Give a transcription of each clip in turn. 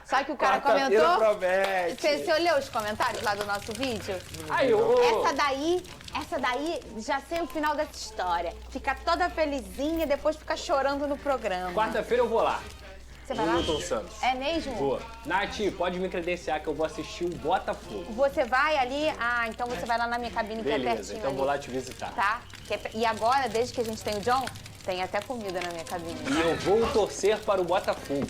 Só que o cara Quarta-feira comentou... promete. Você olhou os comentários lá do nosso vídeo? Aí, Essa daí, já sei o final dessa história. Fica toda felizinha e depois fica chorando no programa. quarta-feira eu vou lá. Você vai No lá? Newton Santos. É mesmo? Vou. Nath, pode me credenciar que eu vou assistir o Botafogo. Você vai ali... Ah, então você vai lá na minha cabine que é Beleza, pertinho então ali. vou lá te visitar. Tá? E agora, desde que a gente tem o John, tem até comida na minha cabine. E eu vou torcer para o Botafogo.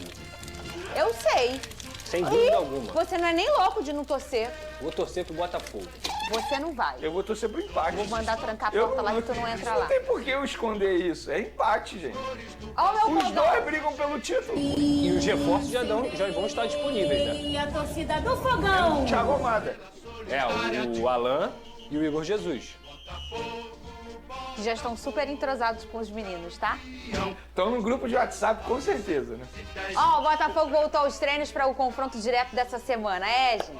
Eu sei. Sem dúvida alguma. Você não é nem louco de não torcer. Vou torcer pro Botafogo. Você não vai. Eu vou torcer pro empate. Vou mandar trancar a porta lá que tu não entra lá. Não tem por que eu esconder isso. É empate, gente. Ó o meu Os fogão. dois brigam pelo título. E os reforços já vão estar disponíveis, né? E a torcida do Fogão. Thiago Almada. O Alan e o Igor Jesus. Que já estão super entrosados com os meninos, tá? Estão no grupo de WhatsApp, com certeza, né? Ó, o Botafogo voltou aos treinos para o confronto direto dessa semana. Gente.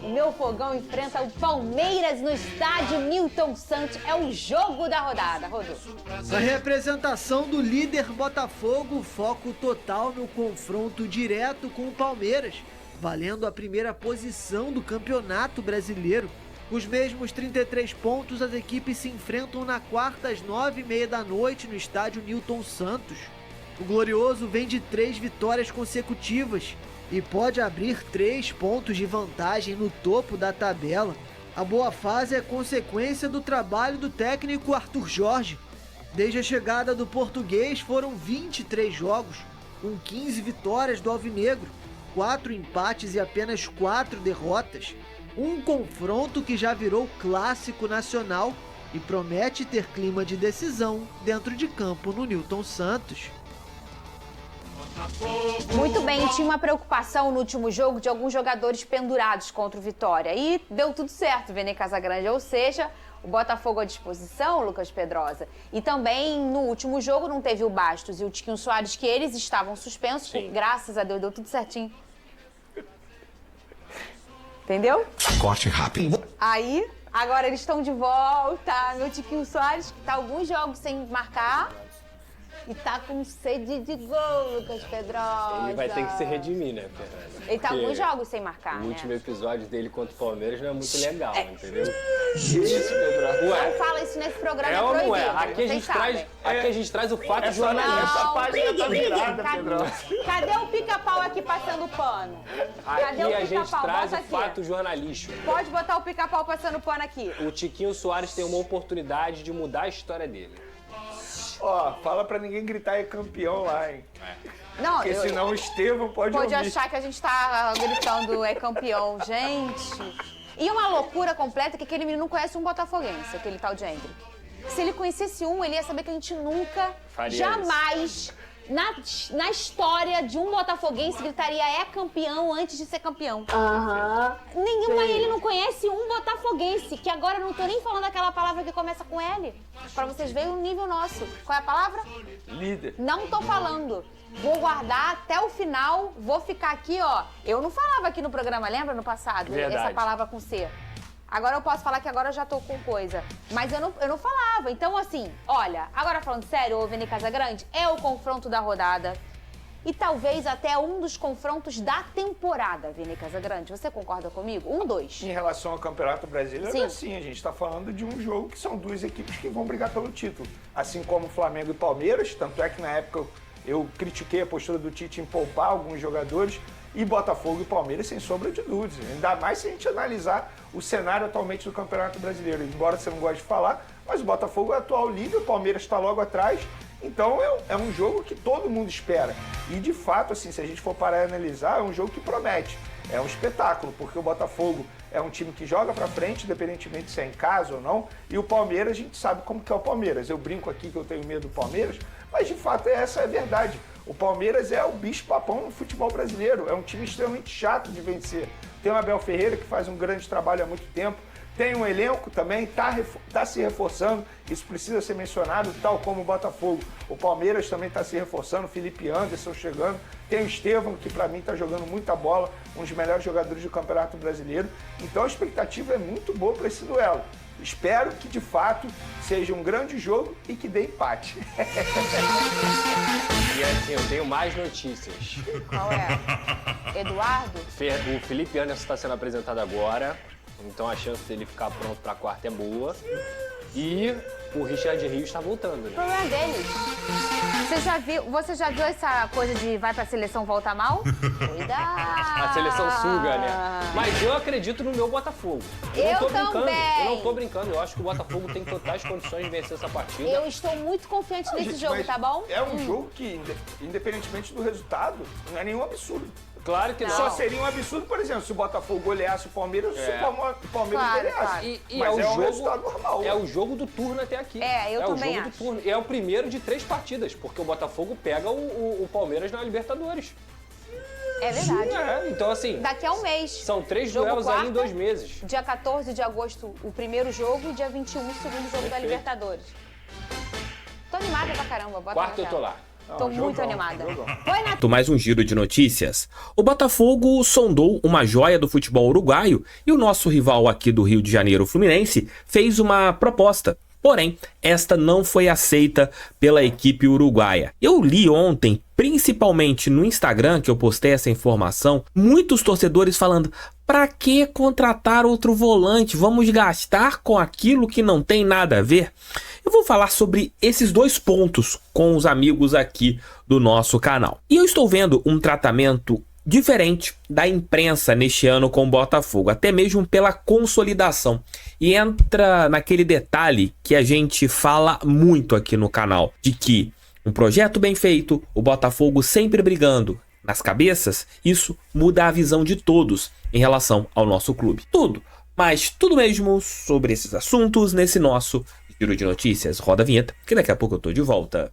O meu fogão enfrenta o Palmeiras no estádio Newton Santos. É o jogo da rodada, Rodolfo. Na representação do líder Botafogo, foco total no confronto direto com o Palmeiras, valendo a primeira posição do Campeonato Brasileiro. Com os mesmos 33 pontos, as equipes se enfrentam na quarta às 9h30 da noite no estádio Newton Santos. O Glorioso vem de 3 vitórias consecutivas e pode abrir 3 pontos de vantagem no topo da tabela. A boa fase é consequência do trabalho do técnico Arthur Jorge. Desde a chegada do português foram 23 jogos, com 15 vitórias do Alvinegro, 4 empates e apenas 4 derrotas. Um confronto que já virou clássico nacional e promete ter clima de decisão dentro de campo no Newton Santos. Muito bem, tinha uma preocupação no último jogo de alguns jogadores pendurados contra o Vitória. E deu tudo certo, Vene Casagrande. Ou seja, o Botafogo à disposição, Lucas Pedrosa. E também no último jogo não teve o Bastos e o Tiquinho Soares, que eles estavam suspensos. Graças a Deus, deu tudo certinho. Entendeu? Corte rápido. Aí, agora eles estão de volta. Meu Tiquinho Soares, que tá alguns jogos sem marcar. E tá com sede de gol, Lucas Pedrosa. Ele vai ter que se redimir, né, Fernanda? Ele tá Porque alguns jogos sem marcar, O né? último episódio dele contra o Palmeiras não é muito legal, entendeu? Isso, Pedro. Não fala isso nesse programa, É é ou proibido. não é? Aqui a gente traz o fato jornalista. Essa página tá virada, Pedro. Cadê o pica-pau aqui passando pano? Cadê Aqui o a gente pica-pau? traz Bota o aqui. fato jornalístico. Pode botar o pica-pau passando pano aqui. O Tiquinho Soares tem uma oportunidade de mudar a história dele. Ó, fala pra ninguém gritar é campeão lá, hein? Não, Porque senão o Estevão pode pode ouvir. achar que a gente tá gritando é campeão. Gente. E uma loucura completa que aquele menino não conhece um botafoguense, aquele tal de Hendrick. Se ele conhecesse um, ele ia saber que a gente nunca, Faria jamais, na história de um botafoguense gritaria é campeão antes de ser campeão. Nenhuma, ele não conhece um botafoguense, que agora eu não tô nem falando aquela palavra que começa com L, pra vocês verem o nível nosso. Qual é a palavra? Líder. Não tô falando. Vou guardar até o final, vou ficar aqui, ó. Eu não falava aqui no programa, lembra, no passado? Verdade. Essa palavra com C. Agora eu posso falar que agora eu já tô com coisa. Mas eu não falava. Então, assim, olha, agora falando sério, ô Vene Casagrande, é o confronto da rodada. E talvez até um dos confrontos da temporada, Vene Casagrande. Você concorda comigo? 1, 2. Em relação ao Campeonato Brasileiro, Sim. assim, a gente está falando de um jogo que são duas equipes que vão brigar pelo título. Assim como Flamengo e Palmeiras, tanto é que na época eu critiquei a postura do Tite em poupar alguns jogadores, e Botafogo e Palmeiras, sem sombra de dúvidas. Ainda mais se a gente analisar o cenário atualmente do Campeonato Brasileiro. Embora você não goste de falar, mas o Botafogo é o atual líder, o Palmeiras está logo atrás. Então é um jogo que todo mundo espera. E de fato, assim, se a gente for parar e analisar, é um jogo que promete. É um espetáculo, porque o Botafogo é um time que joga pra frente, independentemente se é em casa ou não. E o Palmeiras, a gente sabe como que é o Palmeiras. Eu brinco aqui que eu tenho medo do Palmeiras, mas de fato essa é a verdade. O Palmeiras é o bicho-papão no futebol brasileiro. É um time extremamente chato de vencer. Tem o Abel Ferreira, que faz um grande trabalho há muito tempo. Tem um elenco também, tá se reforçando, isso precisa ser mencionado, tal como o Botafogo. O Palmeiras também está se reforçando, Felipe Anderson chegando. Tem o Estevão, que para mim está jogando muita bola, um dos melhores jogadores do Campeonato Brasileiro. Então a expectativa é muito boa para esse duelo. Espero que, de fato, seja um grande jogo e que dê empate. E assim, eu tenho mais notícias. Qual é? Eduardo? O Felipe Anderson está sendo apresentado agora, então a chance dele ficar pronto para a quarta é boa. E o Richard Rios está voltando, O né? problema é deles. Você já viu essa coisa de vai pra seleção, volta mal? Cuidado! A seleção suga, né? Mas eu acredito no meu Botafogo. Eu não tô brincando. também. Eu não tô brincando. Eu acho que o Botafogo tem totais condições de vencer essa partida. Eu estou muito confiante nesse Gente, jogo, mas tá bom? É um jogo que, independentemente do resultado, não é nenhum absurdo. Claro que não. Só seria um absurdo, por exemplo, se o Botafogo goleasse o Palmeiras ou se o Palmeiras Claro, goleasse. claro. E Mas é um o resultado normal. É o jogo do turno até aqui. É, eu também o jogo acho. do turno. E é o primeiro de 3 partidas, porque o Botafogo pega o Palmeiras na Libertadores. É verdade. Então assim, Daqui a um mês. são 3 Jogo duelos aí em quarta, 2 meses. Dia 14 de agosto, o primeiro jogo, e dia 21, o segundo jogo da Libertadores. Tô animada pra caramba, bota Quarto na eu tô tela. lá. Tô muito animada. Foi na Mais um giro de notícias. O Botafogo sondou uma joia do futebol uruguaio e o nosso rival aqui do Rio de Janeiro, o Fluminense, fez uma proposta. Porém, esta não foi aceita pela equipe uruguaia. Eu li ontem, principalmente no Instagram, que eu postei essa informação, muitos torcedores falando: pra que contratar outro volante? Vamos gastar com aquilo que não tem nada a ver? Eu vou falar sobre esses 2 pontos com os amigos aqui do nosso canal. E eu estou vendo um tratamento diferente da imprensa neste ano com o Botafogo, até mesmo pela consolidação. E entra naquele detalhe que a gente fala muito aqui no canal, de que um projeto bem feito, o Botafogo sempre brigando nas cabeças, isso muda a visão de todos em relação ao nosso clube. Tudo, mas tudo mesmo sobre esses assuntos nesse nosso giro de notícias. Roda a vinheta, que daqui a pouco eu tô de volta.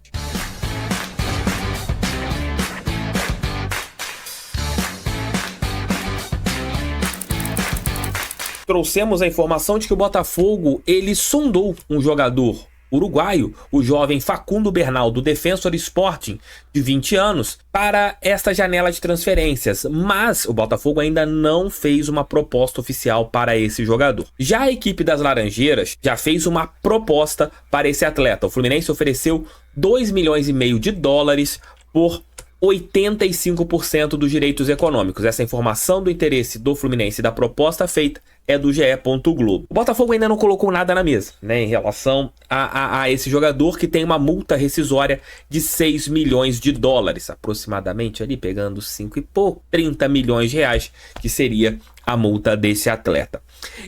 Trouxemos a informação de que o Botafogo, ele sondou um jogador uruguaio, o jovem Facundo Bernal, do Defensor Sporting, de 20 anos, para esta janela de transferências, mas o Botafogo ainda não fez uma proposta oficial para esse jogador. Já a equipe das Laranjeiras já fez uma proposta para esse atleta. O Fluminense ofereceu 2,5 milhões de dólares por 85% dos direitos econômicos. Essa informação do interesse do Fluminense e da proposta feita é do GE. Globo. O Botafogo ainda não colocou nada na mesa, né, em relação a esse jogador, que tem uma multa rescisória de 6 milhões de dólares, aproximadamente ali pegando 5 e pouco, 30 milhões de reais, que seria a multa desse atleta.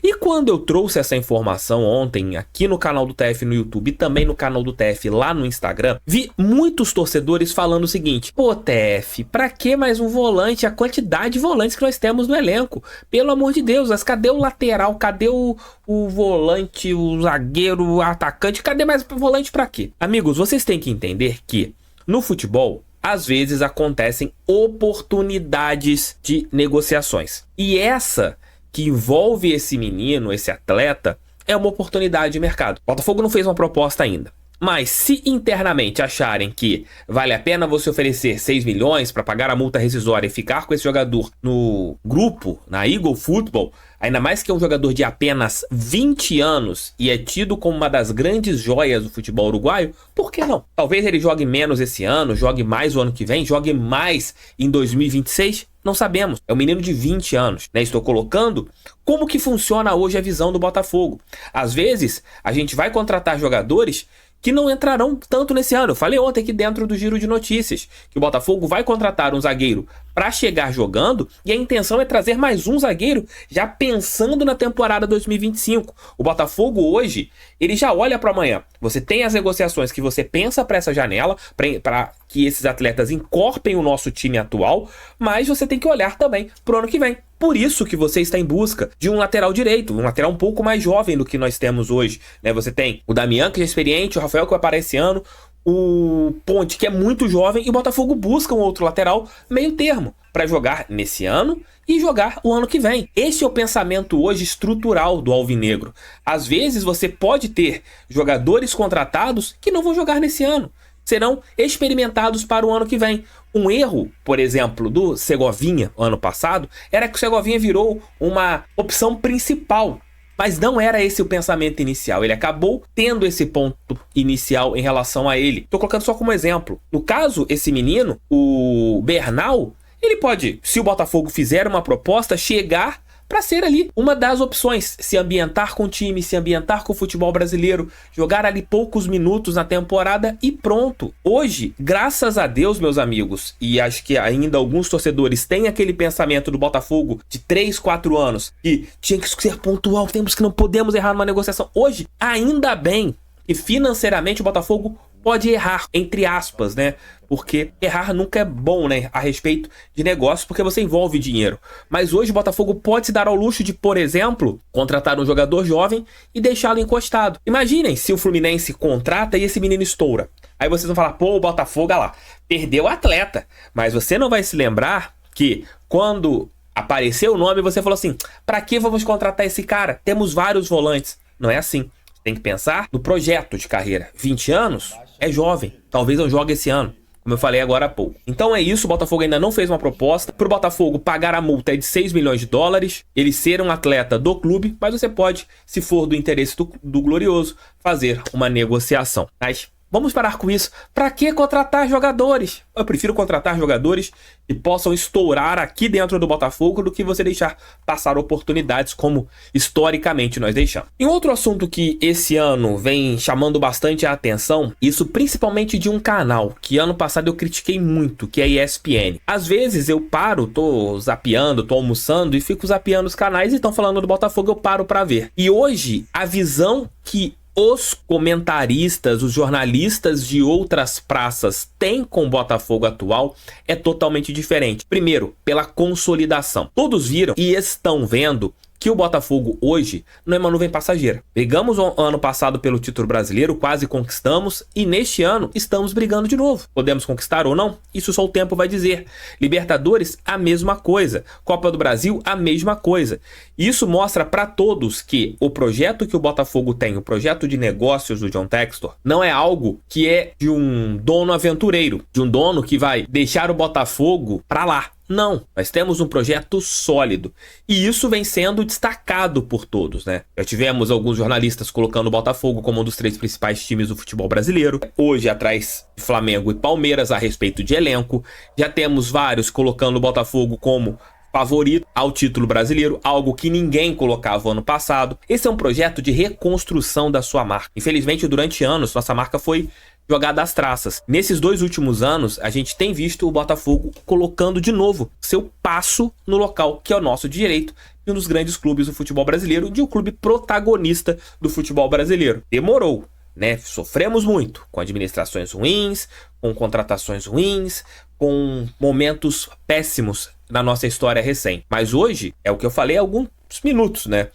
E quando eu trouxe essa informação ontem aqui no canal do TF no YouTube e também no canal do TF lá no Instagram, vi muitos torcedores falando o seguinte: pô, TF, pra que mais um volante? A quantidade de volantes que nós temos no elenco, pelo amor de Deus, mas cadê o lateral? Cadê o volante, o zagueiro, o atacante? Cadê mais volante pra quê? Amigos, vocês têm que entender que no futebol às vezes acontecem oportunidades de negociações. E essa que envolve esse menino, esse atleta, é uma oportunidade de mercado. O Botafogo não fez uma proposta ainda. Mas se internamente acharem que vale a pena você oferecer 6 milhões para pagar a multa rescisória e ficar com esse jogador no grupo, na Eagle Football, ainda mais que é um jogador de apenas 20 anos e é tido como uma das grandes joias do futebol uruguaio, por que não? Talvez ele jogue menos esse ano, jogue mais o ano que vem, jogue mais em 2026, não sabemos. É um menino de 20 anos, né? Estou colocando como que funciona hoje a visão do Botafogo. Às vezes, a gente vai contratar jogadores que não entrarão tanto nesse ano. Eu falei ontem aqui dentro do Giro de Notícias que o Botafogo vai contratar um zagueiro para chegar jogando, e a intenção é trazer mais um zagueiro já pensando na temporada 2025. O Botafogo hoje, ele já olha para amanhã. Você tem as negociações que você pensa para essa janela, para que esses atletas incorporem o nosso time atual, mas você tem que olhar também para o ano que vem. Por isso que você está em busca de um lateral direito, um lateral um pouco mais jovem do que nós temos hoje, né? Você tem o Damian, que é experiente, o Rafael, que vai aparecer esse ano, o Ponte, que é muito jovem, e o Botafogo busca um outro lateral meio termo para jogar nesse ano e jogar o ano que vem. Esse é o pensamento hoje estrutural do alvinegro. Às vezes você pode ter jogadores contratados que não vão jogar nesse ano, serão experimentados para o ano que vem. Um erro, por exemplo, do Segovinha ano passado, era que o Segovinha virou uma opção principal. Mas não era esse o pensamento inicial. Ele acabou tendo esse ponto inicial em relação a ele. Tô colocando só como exemplo. No caso, esse menino, o Bernal, ele pode, se o Botafogo fizer uma proposta, chegar para ser ali uma das opções, se ambientar com o time, se ambientar com o futebol brasileiro, jogar ali poucos minutos na temporada e pronto. Hoje, graças a Deus, meus amigos, e acho que ainda alguns torcedores têm aquele pensamento do Botafogo de 3, 4 anos, que tinha que ser pontual, temos que não podemos errar numa negociação. Hoje, ainda bem que financeiramente o Botafogo pode errar, entre aspas, né? Porque errar nunca é bom, né? A respeito de negócios, porque você envolve dinheiro. Mas hoje o Botafogo pode se dar ao luxo de, por exemplo, contratar um jogador jovem e deixá-lo encostado. Imaginem se o Fluminense contrata e esse menino estoura. Aí vocês vão falar, pô, o Botafogo, olha lá, perdeu o atleta. Mas você não vai se lembrar que quando apareceu o nome, você falou assim, pra que vamos contratar esse cara? Temos vários volantes. Não é assim. Tem que pensar no projeto de carreira. 20 anos é jovem. Talvez não jogue esse ano, como eu falei agora há pouco. Então é isso, o Botafogo ainda não fez uma proposta. Para o Botafogo pagar a multa é de 6 milhões de dólares. Ele ser um atleta do clube, mas você pode, se for do interesse do Glorioso, fazer uma negociação. Mas vamos parar com isso. Para que contratar jogadores? Eu prefiro contratar jogadores que possam estourar aqui dentro do Botafogo do que você deixar passar oportunidades como historicamente nós deixamos. E outro assunto que esse ano vem chamando bastante a atenção, isso principalmente de um canal que ano passado eu critiquei muito, que é a ESPN. Às vezes eu paro, tô zapeando, tô almoçando e fico zapeando os canais e estão falando do Botafogo, eu paro para ver. E hoje a visão que os comentaristas, os jornalistas de outras praças têm com o Botafogo atual é totalmente diferente. Primeiro, pela consolidação. Todos viram e estão vendo que o Botafogo hoje não é uma nuvem passageira. Pegamos o ano passado pelo título brasileiro, quase conquistamos, e neste ano estamos brigando de novo. Podemos conquistar ou não? Isso só o tempo vai dizer. Libertadores, a mesma coisa. Copa do Brasil, a mesma coisa. Isso mostra para todos que o projeto que o Botafogo tem, o projeto de negócios do John Textor, não é algo que é de um dono aventureiro, de um dono que vai deixar o Botafogo para lá. Não, nós temos um projeto sólido e isso vem sendo destacado por todos, né? Já tivemos alguns jornalistas colocando o Botafogo como um dos 3 principais times do futebol brasileiro, hoje atrás de Flamengo e Palmeiras a respeito de elenco. Já temos vários colocando o Botafogo como favorito ao título brasileiro, algo que ninguém colocava ano passado. Esse é um projeto de reconstrução da sua marca. Infelizmente, durante anos, nossa marca foi jogada às traças. Nesses 2 últimos anos, a gente tem visto o Botafogo colocando de novo seu passo no local, que é o nosso direito, de um dos grandes clubes do futebol brasileiro, de um clube protagonista do futebol brasileiro. Demorou, né? Sofremos muito com administrações ruins, com contratações ruins, com momentos péssimos na nossa história recém. Mas hoje, é o que eu falei há alguns minutos, né?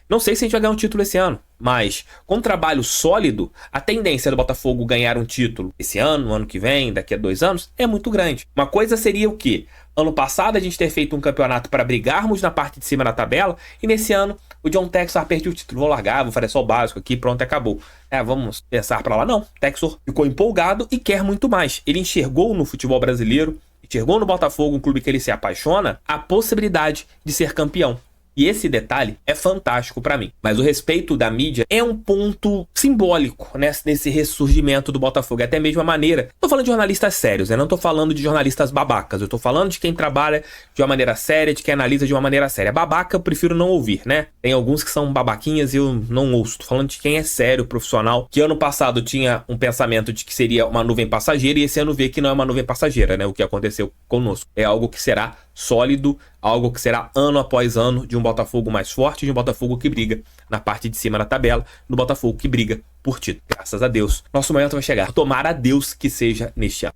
Não sei se a gente vai ganhar um título esse ano, mas com um trabalho sólido, a tendência do Botafogo ganhar um título esse ano, ano que vem, daqui a 2 anos, é muito grande. Uma coisa seria o quê? Ano passado a gente ter feito um campeonato para brigarmos na parte de cima da tabela, e nesse ano o John Textor perdeu o título. Vou largar, vou fazer só o básico aqui, pronto, acabou. Vamos pensar para lá. Não, Textor ficou empolgado e quer muito mais. Ele enxergou no futebol brasileiro, enxergou no Botafogo, um clube que ele se apaixona, a possibilidade de ser campeão. E esse detalhe é fantástico pra mim. Mas o respeito da mídia é um ponto simbólico, né, nesse ressurgimento do Botafogo. É até mesmo a maneira... Tô falando de jornalistas sérios, né? Não tô falando de jornalistas babacas. Eu tô falando de quem trabalha de uma maneira séria, de quem analisa de uma maneira séria. Babaca eu prefiro não ouvir, né? Tem alguns que são babaquinhas e eu não ouço. Tô falando de quem é sério, profissional, que ano passado tinha um pensamento de que seria uma nuvem passageira e esse ano vê que não é uma nuvem passageira, né? O que aconteceu conosco. É algo que será sólido, algo que será ano após ano de um Botafogo mais forte, de um Botafogo que briga na parte de cima da tabela, do Botafogo que briga por título. Graças a Deus, nosso momento vai chegar. Tomara a Deus que seja neste ano.